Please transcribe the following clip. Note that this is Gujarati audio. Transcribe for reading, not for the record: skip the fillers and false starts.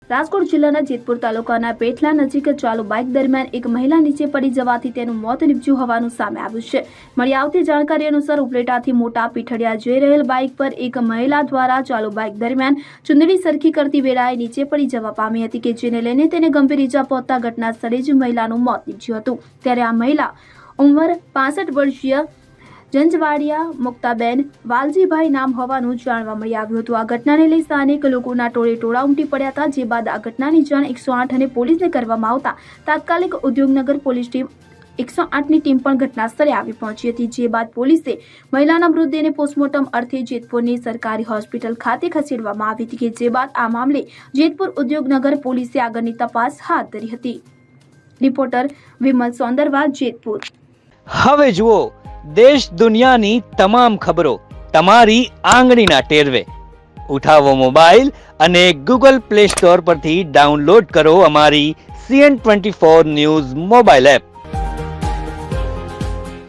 રાજકોટ જિલ્લાના જેતપુર તાલુકાના પેઠલા નજીક ચાલુ બાઇક દરમિયાન એક મહિલા નીચે પડી જવાથી તેનું મોત નીપજ્યું હોવાનું સામે આવ્યું છે। મળી આવતી જાણકારી અનુસાર ઉપલેટાથી મોટા પીઠડિયા જઈ રહેલ બાઇક પર એક મહિલા દ્વારા ચાલુ બાઇક દરમિયાન ચુંદડી સરખી કરતી વેળાએ નીચે પડી જવા પામી હતી, કે જેને લઈને તેને ગંભીર ઈજા પહોંચતા ઘટના સ્થળે જ મહિલાનું મોત નીપજ્યું હતું। ત્યારે આ મહિલા ઉંમર 65 વર્ષીય જંજવાડિયા મુક્તાબેન વાલજીભાઈ નામ હોવાનું જાણવા મળી આવ્યું હતું। આ ઘટનાને લઈ સ્થાનિક લોકોના ટોળે ઉમટી પડ્યા હતા, જે બાદ આ ઘટનાની જાણ 108 અને પોલીસને કરવામાં આવતા તાત્કાલિક ઉદ્યોગનગર પોલીસ ટીમ 108ની ટીમ પણ ઘટના સ્થળે આવી પહોંચી હતી, જે બાદ પોલીસે મહિલાના મૃતદેહને પોસ્ટમોર્ટમ અર્થે જેતપુરની સરકારી હોસ્પિટલ ખાતે ખસેડવામાં આવી હતી, કે જે બાદ આ મામલે જેતપુર ઉદ્યોગનગર પોલીસે આગળની તપાસ હાથ ધરી હતી। રિપોર્ટર વિમલ સોંદરવા, જેતપુર। હવે જુઓ દેશ દુનિયાની તમામ ખબરો તમારી આંગળીના ટેરવે। ઉઠાવો મોબાઈલ અને ગૂગલ પ્લે સ્ટોર પરથી ડાઉનલોડ કરો અમારી CN24 ન્યૂઝ મોબાઈલ એપ।